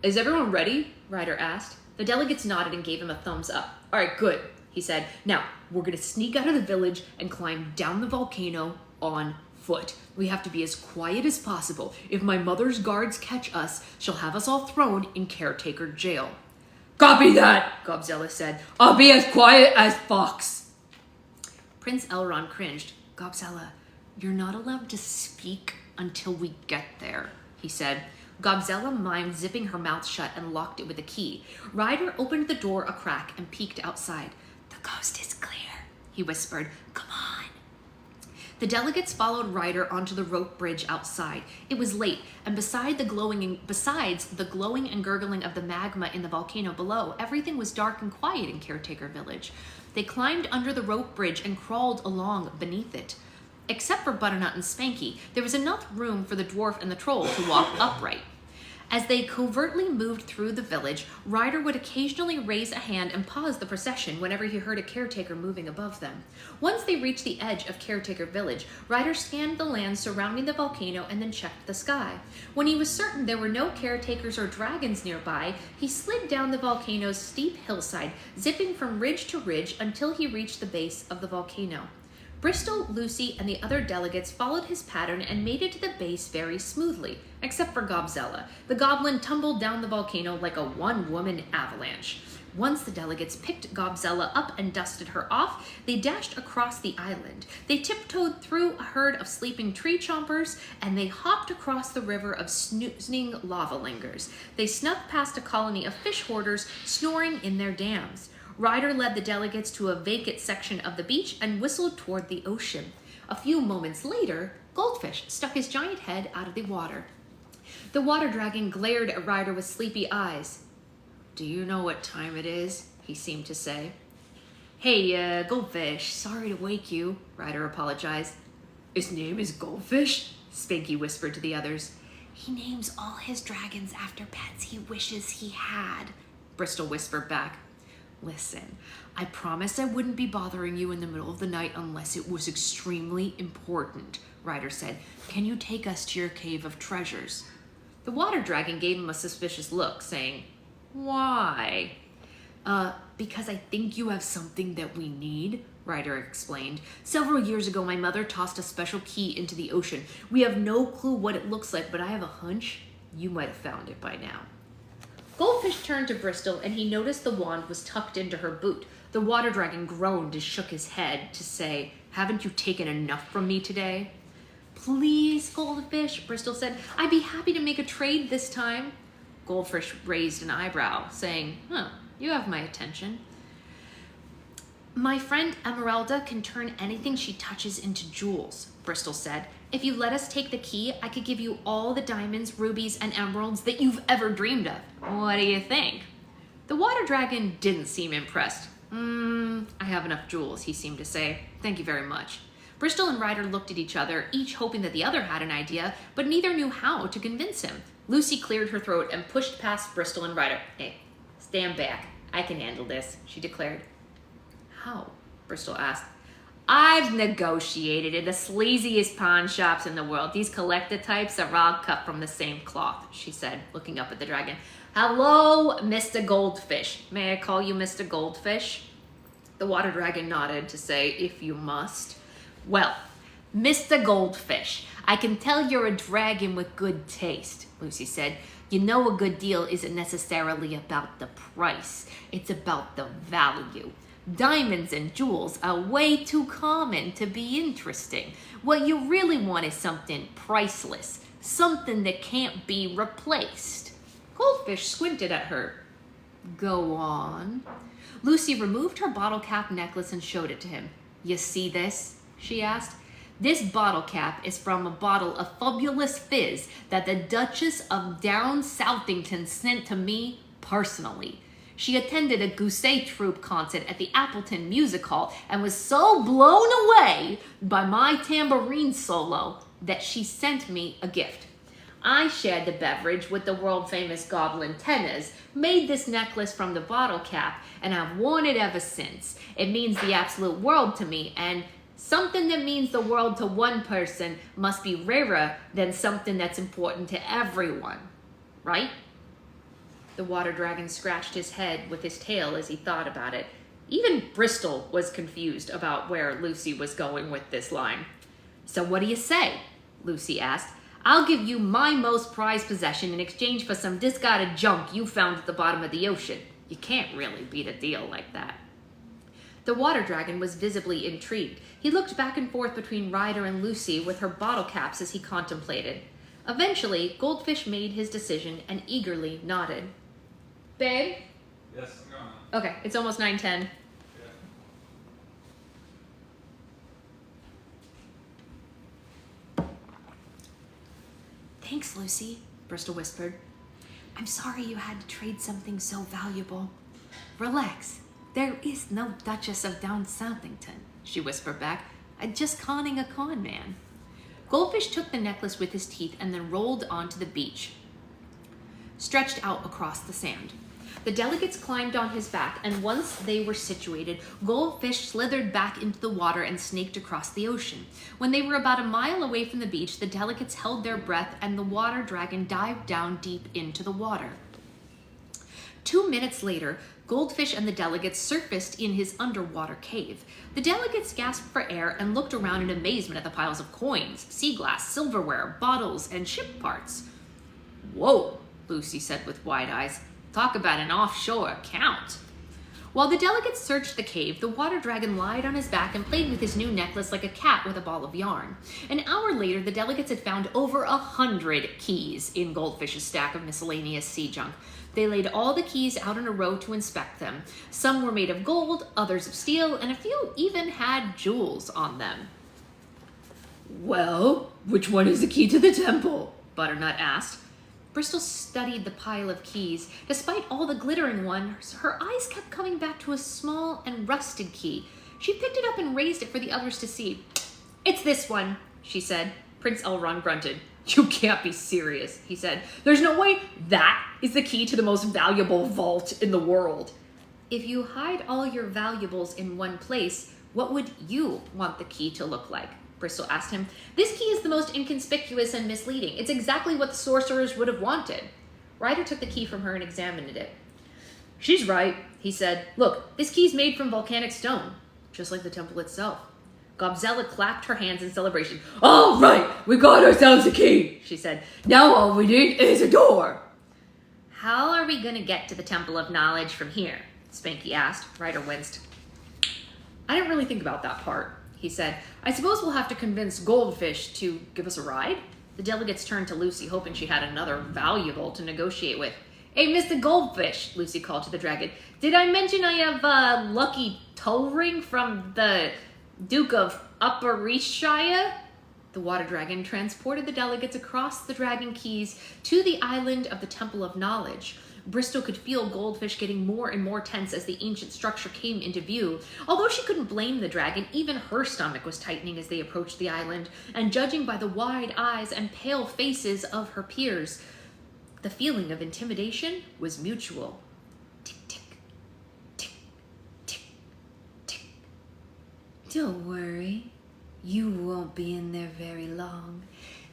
S3: "Is everyone ready?" Ryder asked. The delegates nodded and gave him a thumbs up. "All right, good," he said. "Now, we're going to sneak out of the village and climb down the volcano on foot. We have to be as quiet as possible. If my mother's guards catch us, she'll have us all thrown in caretaker jail." "Copy that," Gobzella said. "I'll be as quiet as fox." Prince Elrond cringed. "Gobzella, you're not allowed to speak until we get there," he said. Gobzella mimed zipping her mouth shut and locked it with a key. Ryder opened the door a crack and peeked outside. "The coast is clear," he whispered. "Come on." The delegates followed Ryder onto the rope bridge outside. It was late, and besides the glowing and gurgling of the magma in the volcano below, everything was dark and quiet in Caretaker Village. They climbed under the rope bridge and crawled along beneath it. Except for Butternut and Spanky, there was enough room for the dwarf and the troll to walk upright. As they covertly moved through the village, Ryder would occasionally raise a hand and pause the procession whenever he heard a caretaker moving above them. Once they reached the edge of Caretaker Village, Ryder scanned the land surrounding the volcano and then checked the sky. When he was certain there were no caretakers or dragons nearby, he slid down the volcano's steep hillside, zipping from ridge to ridge until he reached the base of the volcano. Bristol, Lucy, and the other delegates followed his pattern and made it to the base very smoothly, except for Gobzella. The goblin tumbled down the volcano like a one-woman avalanche. Once the delegates picked Gobzella up and dusted her off, they dashed across the island. They tiptoed through a herd of sleeping tree chompers, and they hopped across the river of snoozing lava lingers. They snuck past a colony of fish hoarders snoring in their dams. Ryder led the delegates to a vacant section of the beach and whistled toward the ocean. A few moments later, Goldfish stuck his giant head out of the water. The water dragon glared at Ryder with sleepy eyes. "Do you know what time it is?" he seemed to say. "Hey, Goldfish, sorry to wake you," Ryder apologized. "His name is Goldfish?" Spanky whispered to the others. "He names all his dragons after pets he wishes he had," Bristol whispered back. "Listen, I promised I wouldn't be bothering you in the middle of the night unless it was extremely important," Ryder said. "Can you take us to your cave of treasures?" The water dragon gave him a suspicious look, saying, "Why?" Because I think you have something that we need," Ryder explained. "Several years ago, my mother tossed a special key into the ocean. We have no clue what it looks like, but I have a hunch you might have found it by now." Goldfish turned to Bristol, and he noticed the wand was tucked into her boot. The water dragon groaned and shook his head to say, "Haven't you taken enough from me today?" "Please, Goldfish," Bristol said. "I'd be happy to make a trade this time." Goldfish raised an eyebrow, saying, "You have my attention." "My friend Emeralda can turn anything she touches into jewels," Bristol said. "If you let us take the key, I could give you all the diamonds, rubies, and emeralds that you've ever dreamed of. What do you think?" The water dragon didn't seem impressed. I have enough jewels," he seemed to say. "Thank you very much." Bristol and Ryder looked at each other, each hoping that the other had an idea, but neither knew how to convince him. Lucy cleared her throat and pushed past Bristol and Ryder. "Hey, stand back. I can handle this," she declared. "How?" Bristol asked. "I've negotiated in the sleaziest pawn shops in the world. These collector types are all cut from the same cloth," she said, looking up at the dragon. "Hello, Mr. Goldfish. May I call you Mr. Goldfish?" The water dragon nodded to say, if you must. Well, Mr. Goldfish, I can tell you're a dragon with good taste, Lucy said. You know a good deal isn't necessarily about the price. It's about the value. Diamonds and jewels are way too common to be interesting. What you really want is something priceless, something that can't be replaced. Goldfish squinted at her. Go on. Lucy removed her bottle cap necklace and showed it to him. You see this? She asked. This bottle cap is from a bottle of fabulous fizz that the Duchess of Down Southington sent to me personally. She attended a Gousset Troupe concert at the Appleton Music Hall and was so blown away by my tambourine solo that she sent me a gift. I shared the beverage with the world-famous goblin tenors, made this necklace from the bottle cap, and I've worn it ever since. It means the absolute world to me, and something that means the world to one person must be rarer than something that's important to everyone, right? The water dragon scratched his head with his tail as he thought about it. Even Bristol was confused about where Lucy was going with this line. So what do you say? Lucy asked. I'll give you my most prized possession in exchange for some discarded junk you found at the bottom of the ocean. You can't really beat a deal like that. The water dragon was visibly intrigued. He looked back and forth between Ryder and Lucy with her bottle caps as he contemplated. Eventually, Goldfish made his decision and eagerly nodded. Babe?
S1: Yes, I'm going on.
S3: Okay, it's almost 9:10.
S1: Yeah.
S2: Thanks, Lucy, Bristol whispered. I'm sorry you had to trade something so valuable. Relax. There is no Duchess of Down Southington, she whispered back. I'm just conning a con man. Goldfish took the necklace with his teeth and then rolled onto the beach, stretched out across the sand. The delegates climbed on his back, and once they were situated, Goldfish slithered back into the water and snaked across the ocean. When they were about a mile away from the beach, the delegates held their breath, and the water dragon dived down deep into the water. 2 minutes later, Goldfish and the delegates surfaced in his underwater cave. The delegates gasped for air and looked around in amazement at the piles of coins, sea glass, silverware, bottles, and ship parts. Whoa, Lucy said with wide eyes. Talk about an offshore account. While the delegates searched the cave, the water dragon lied on his back and played with his new necklace like a cat with a ball of yarn. An hour later, the delegates had found over 100 keys in Goldfish's stack of miscellaneous sea junk. They laid all the keys out in a row to inspect them. Some were made of gold, others of steel, and a few even had jewels on them. Well, which one is the key to the temple? Butternut asked. Bristol studied the pile of keys. Despite all the glittering ones, her eyes kept coming back to a small and rusted key. She picked it up and raised it for the others to see. It's this one, she said. Prince Elrond grunted. You can't be serious, he said. There's no way that is the key to the most valuable vault in the world. If you hide all your valuables in one place, what would you want the key to look like? Bristol asked him. This key is the most inconspicuous and misleading. It's exactly what the sorcerers would have wanted. Ryder took the key from her and examined it. She's right, he said. Look, this key's made from volcanic stone, just like the temple itself. Gobzella clapped her hands in celebration. All right, we got ourselves a key, she said. Now all we need is a door. How are we going to get to the Temple of Knowledge from here? Spanky asked. Ryder winced. I didn't really think about that part, he said. I suppose we'll have to convince Goldfish to give us a ride? The delegates turned to Lucy, hoping she had another valuable to negotiate with. Hey, Mr. Goldfish, Lucy called to the dragon. Did I mention I have a lucky toe ring from the Duke of Upper Reachshire? The water dragon transported the delegates across the Dragon Keys to the island of the Temple of Knowledge. Bristol could feel Goldfish getting more and more tense as the ancient structure came into view. Although she couldn't blame the dragon, even her stomach was tightening as they approached the island, and judging by the wide eyes and pale faces of her peers, the feeling of intimidation was mutual. Tick, tick, tick, tick, tick. Don't worry, you won't be in there very long.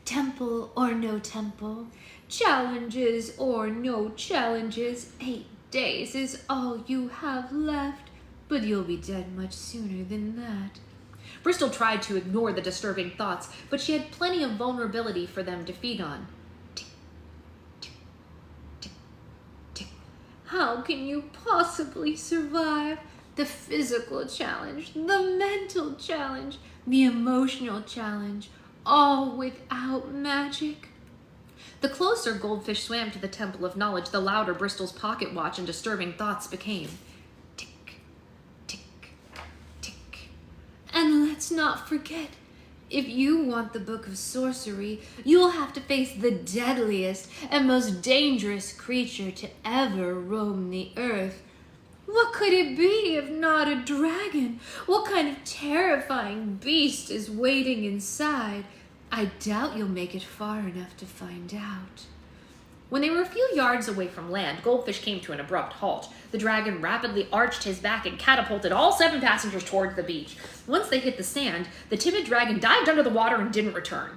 S2: Temple or no temple, challenges or no challenges, 8 days is all you have left.
S3: but you'll be dead much sooner than that. Bristol tried to ignore the disturbing thoughts, but she had plenty of vulnerability for them to feed on. Tick, tick, tick, tick. How can you possibly survive the physical challenge, the mental challenge, the emotional challenge, all without magic? The closer Goldfish swam to the Temple of Knowledge, the louder Bristol's pocket watch and disturbing thoughts became. Tick, tick, tick. And let's not forget, if you want the Book of Sorcery, you'll have to face the deadliest and most dangerous creature to ever roam the earth. What could it be if not a dragon? What kind of terrifying beast is waiting inside? I doubt you'll make it far enough to find out. When they were a few yards away from land, Goldfish came to an abrupt halt. The dragon rapidly arched his back and catapulted all 7 passengers towards the beach. Once they hit the sand, the timid dragon dived under the water and didn't return.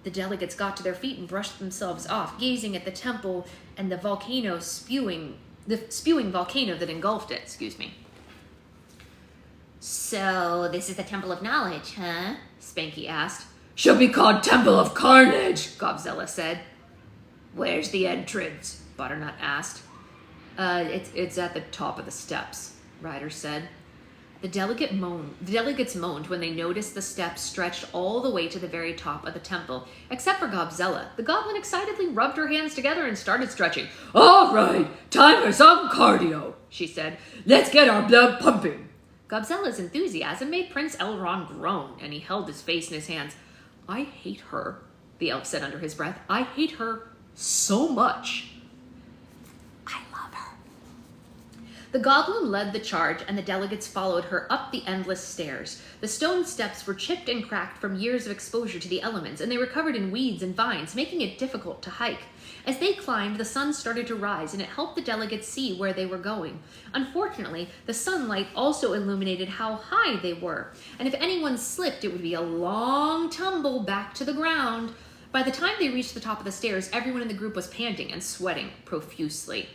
S3: The delegates got to their feet and brushed themselves off, gazing at the temple and the spewing volcano that engulfed it. So, this is the Temple of Knowledge, huh? Spanky asked. Should be called Temple of Carnage, Gobzella said. Where's the entrance? Butternut asked. It's at the top of the steps, Ryder said. The delegates moaned when they noticed the steps stretched all the way to the very top of the temple, except for Gobzella. The goblin excitedly rubbed her hands together and started stretching. All right, time for some cardio, she said. Let's get our blood pumping. Gobzella's enthusiasm made Prince Elrond groan, and he held his face in his hands. I hate her, the elf said under his breath. I hate her so much. I love her. The goblin led the charge, and the delegates followed her up the endless stairs. The stone steps were chipped and cracked from years of exposure to the elements, and they were covered in weeds and vines, making it difficult to hike. As they climbed, the sun started to rise, and it helped the delegates see where they were going. Unfortunately, the sunlight also illuminated how high they were, and if anyone slipped, it would be a long tumble back to the ground. By the time they reached the top of the stairs, everyone in the group was panting and sweating profusely.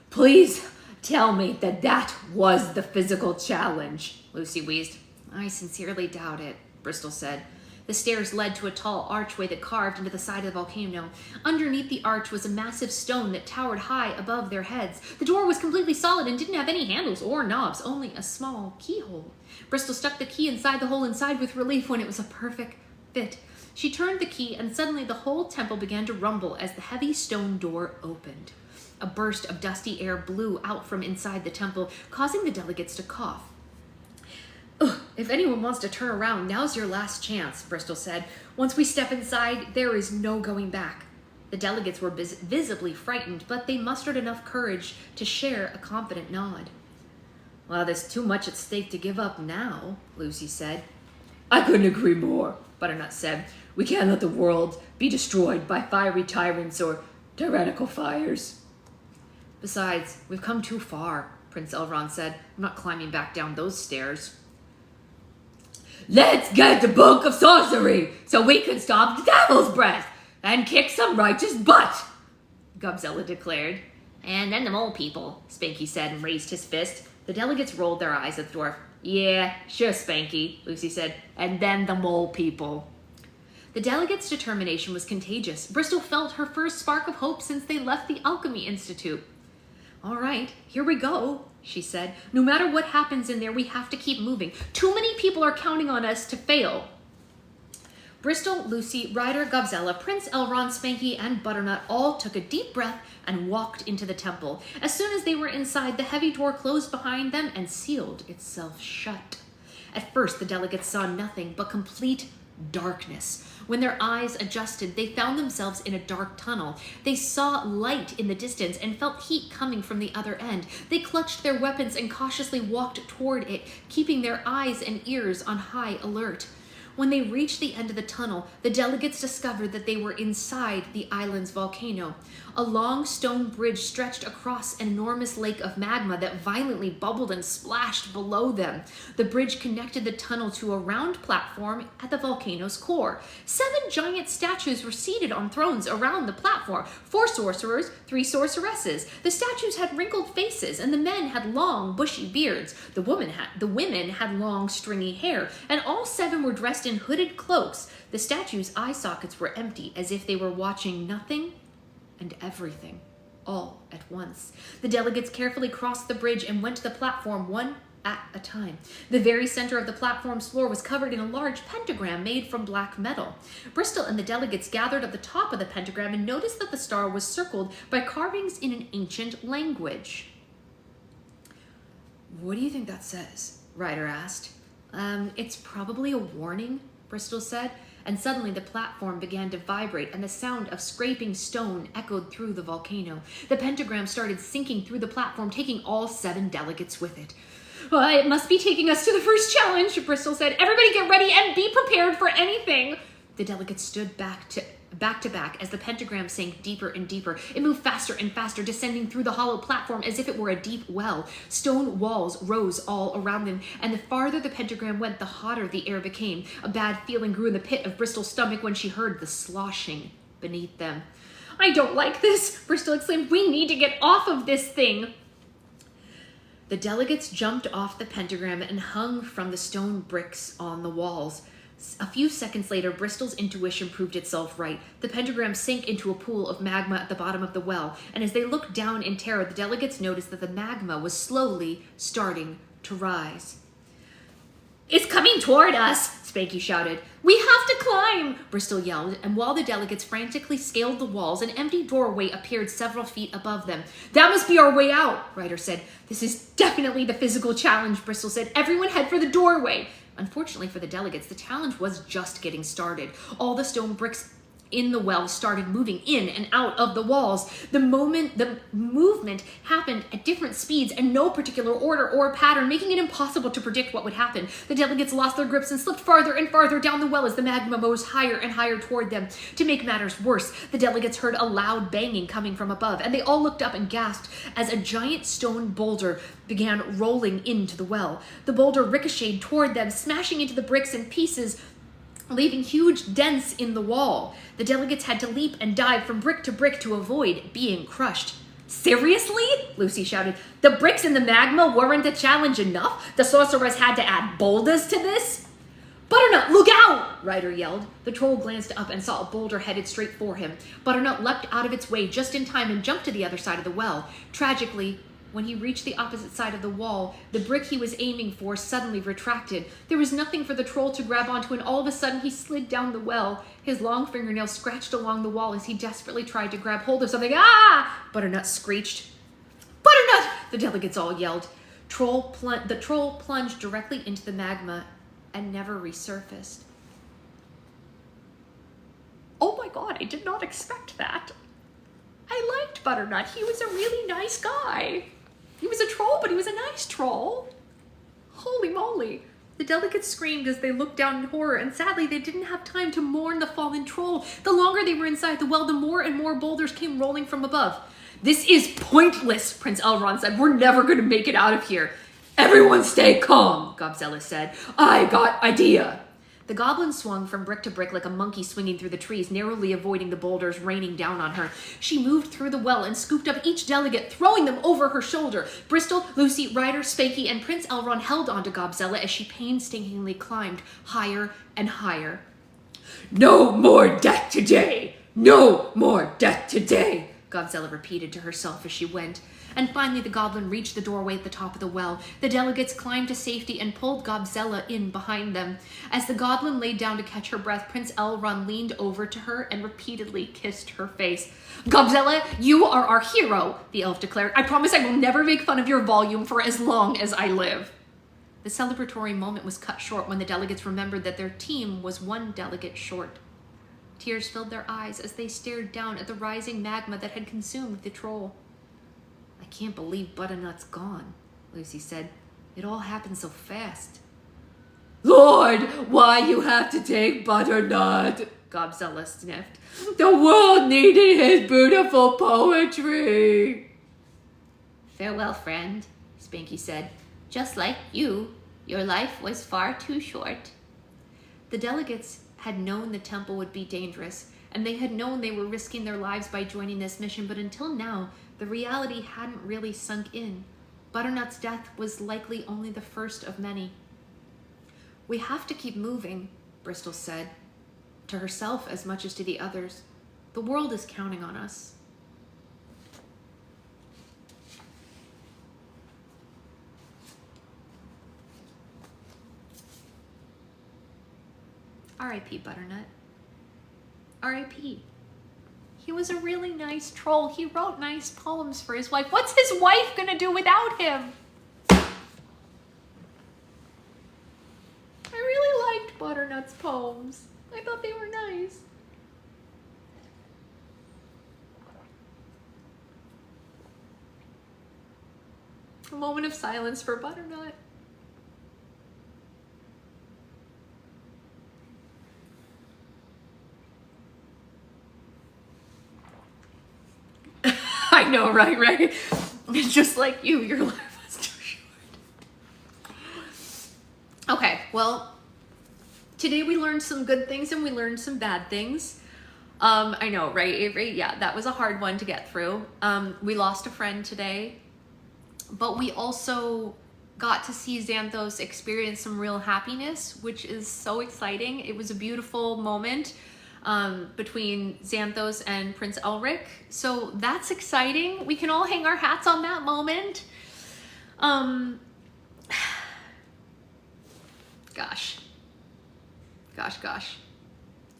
S3: Please tell me that was the physical challenge, Lucy wheezed. I sincerely doubt it, Bristol said. The stairs led to a tall archway that carved into the side of the volcano. Underneath the arch was a massive stone that towered high above their heads. The door was completely solid and didn't have any handles or knobs, only a small keyhole. Bristol stuck the key inside the hole inside with relief when it was a perfect fit. She turned the key, and suddenly the whole temple began to rumble as the heavy stone door opened. A burst of dusty air blew out from inside the temple, causing the delegates to cough. Ugh, if anyone wants to turn around, now's your last chance, Bristol said. Once we step inside, there is no going back. The delegates were visibly frightened, but they mustered enough courage to share a confident nod. Well, there's too much at stake to give up now, Lucy said. I couldn't agree more, Butternut said. We can't let the world be destroyed by fiery tyrants or tyrannical fires. Besides, we've come too far, Prince Elrond said. I'm not climbing back down those stairs. Let's get the Book of Sorcery so we can stop the devil's breath and kick some righteous butt, Gobzella declared. And then the mole people, Spanky said and raised his fist. The delegates rolled their eyes at the dwarf. Yeah, sure, Spanky, Lucy said. And then the mole people. The delegates' determination was contagious. Bristol felt her first spark of hope since they left the Alchemy Institute. All right, here we go, she said. No matter what happens in there, we have to keep moving. Too many people are counting on us to fail. Bristol, Lucy, Ryder, Gobzella, Prince Elrond, Spanky, and Butternut all took a deep breath and walked into the temple. As soon as they were inside, the heavy door closed behind them and sealed itself shut. At first, the delegates saw nothing but complete darkness. When their eyes adjusted, they found themselves in a dark tunnel. They saw light in the distance and felt heat coming from the other end. They clutched their weapons and cautiously walked toward it, keeping their eyes and ears on high alert. When they reached the end of the tunnel, the delegates discovered that they were inside the island's volcano. A long stone bridge stretched across an enormous lake of magma that violently bubbled and splashed below them. The bridge connected the tunnel to a round platform at the volcano's core. 7 giant statues were seated on thrones around the platform. 4 sorcerers, 3 sorceresses. The statues had wrinkled faces, and the men had long, bushy beards. The women had long, stringy hair, and all 7 were dressed in hooded cloaks. The statues' eye sockets were empty, as if they were watching nothing and everything, all at once. The delegates carefully crossed the bridge and went to the platform one at a time. The very center of the platform's floor was covered in a large pentagram made from black metal. Bristol and the delegates gathered at the top of the pentagram and noticed that the star was circled by carvings in an ancient language. "What do you think that says?" Ryder asked. It's probably a warning," Bristol said, and suddenly the platform began to vibrate and the sound of scraping stone echoed through the volcano. The pentagram started sinking through the platform, taking all 7 delegates with it. "Well, it must be taking us to the first challenge," Bristol said. "Everybody get ready and be prepared for anything." The delegates stood back to back as the pentagram sank deeper and deeper. It moved faster and faster, descending through the hollow platform as if it were a deep well. Stone walls rose all around them, and the farther the pentagram went, the hotter the air became. A bad feeling grew in the pit of Bristol's stomach when she heard the sloshing beneath them. "I don't like this," Bristol exclaimed. "We need to get off of this thing." The delegates jumped off the pentagram and hung from the stone bricks on the walls. A few seconds later, Bristol's intuition proved itself right. The pentagram sank into a pool of magma at the bottom of the well, and as they looked down in terror, the delegates noticed that the magma was slowly starting to rise. "It's coming toward us," Spanky shouted. "We have to climb," Bristol yelled, and while the delegates frantically scaled the walls, an empty doorway appeared several feet above them. "That must be our way out," Ryder said. "This is definitely the physical challenge," Bristol said. "Everyone head for the doorway." Unfortunately for the delegates, the challenge was just getting started. All the stone bricks in the well started moving in and out of the walls. The movement happened at different speeds and no particular order or pattern, making it impossible to predict what would happen. The delegates lost their grips and slipped farther and farther down the well as the magma rose higher and higher toward them. To make matters worse, the delegates heard a loud banging coming from above, and they all looked up and gasped as a giant stone boulder began rolling into the well. The boulder ricocheted toward them, smashing into the bricks in pieces, leaving huge dents in the wall. The delegates had to leap and dive from brick to brick to avoid being crushed. "Seriously?" Lucy shouted. "The bricks in the magma weren't a challenge enough? The sorceress had to add boulders to this?" "Butternut, look out!" Ryder yelled. The troll glanced up and saw a boulder headed straight for him. Butternut leapt out of its way just in time and jumped to the other side of the well. Tragically, when he reached the opposite side of the wall, the brick he was aiming for suddenly retracted. There was nothing for the troll to grab onto, and all of a sudden he slid down the well. His long fingernails scratched along the wall as he desperately tried to grab hold of something. "Ah!" Butternut screeched. "Butternut!" the delegates all yelled. The troll plunged directly into the magma and never resurfaced. "Oh my god, I did not expect that. I liked Butternut. He was a really nice guy. He was a troll, but he was a nice troll. Holy moly." The delegates screamed as they looked down in horror, and sadly they didn't have time to mourn the fallen troll. The longer they were inside the well, the more and more boulders came rolling from above. "This is pointless," Prince Elrond said. "We're never going to make it out of here." "Everyone stay calm," Gobzella said. "I got idea." The goblin swung from brick to brick like a monkey swinging through the trees, narrowly avoiding the boulders raining down on her. She moved through the well and scooped up each delegate, throwing them over her shoulder. Bristol, Lucy, Ryder, Spanky, and Prince Elrond held onto Gobzella as she painstakingly climbed higher and higher. "No more death today! No more death today!" Gobzella repeated to herself as she went. And finally the goblin reached the doorway at the top of the well. The delegates climbed to safety and pulled Gobzella in behind them. As the goblin laid down to catch her breath, Prince Elrond leaned over to her and repeatedly kissed her face. "Gobzella, you are our hero," the elf declared. "I promise I will never make fun of your volume for as long as I live." The celebratory moment was cut short when the delegates remembered that their team was 1 delegate short. Tears filled their eyes as they stared down at the rising magma that had consumed the troll. "I can't believe Butternut's gone," Lucy said. "It all happened so fast." Lord, why you have to take Butternut? Gobzella sniffed. The world needed his beautiful poetry. Farewell, friend, Spanky said. Just like you, your life was far too short. The delegates had known the temple would be dangerous, and they had known they were risking their lives by joining this mission, but until now, the reality hadn't really sunk in. Butternut's death was likely only the first of many. We have to keep moving, Bristol said, to herself as much as to the others. The world is counting on us. R.I.P. Butternut. R.I.P. He was a really nice troll. He wrote nice poems for his wife. What's his wife gonna do without him? I really liked Butternut's poems. I thought they were nice. A moment of silence for Butternut. I know, right? It's just like you, your life was too short. Okay, well, today we learned some good things and we learned some bad things. I know, right? Yeah, that was a hard one to get through. We lost a friend today, but we also got to see Xanthos experience some real happiness, which is so exciting. It was a beautiful moment between Xanthos and Prince Elric. So that's exciting. We can all hang our hats on that moment. Gosh.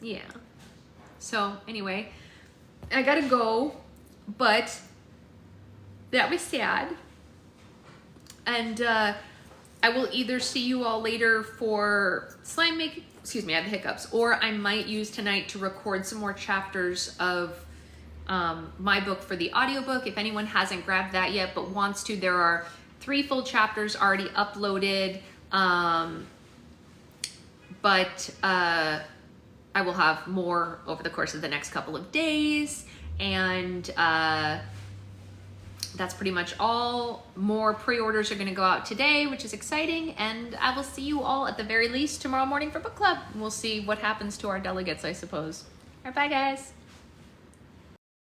S3: Yeah. So anyway, I gotta go, but that was sad. And I will either see you all later for slime making, excuse me, I have the hiccups, or I might use tonight to record some more chapters of my book for the audiobook. If anyone hasn't grabbed that yet but wants to, there are 3 full chapters already uploaded, but I will have more over the course of the next couple of days, and that's pretty much all. More pre-orders are going to go out today, which is exciting, and I will see you all at the very least tomorrow morning for book club. We'll see what happens to our delegates, I suppose. All right, bye guys.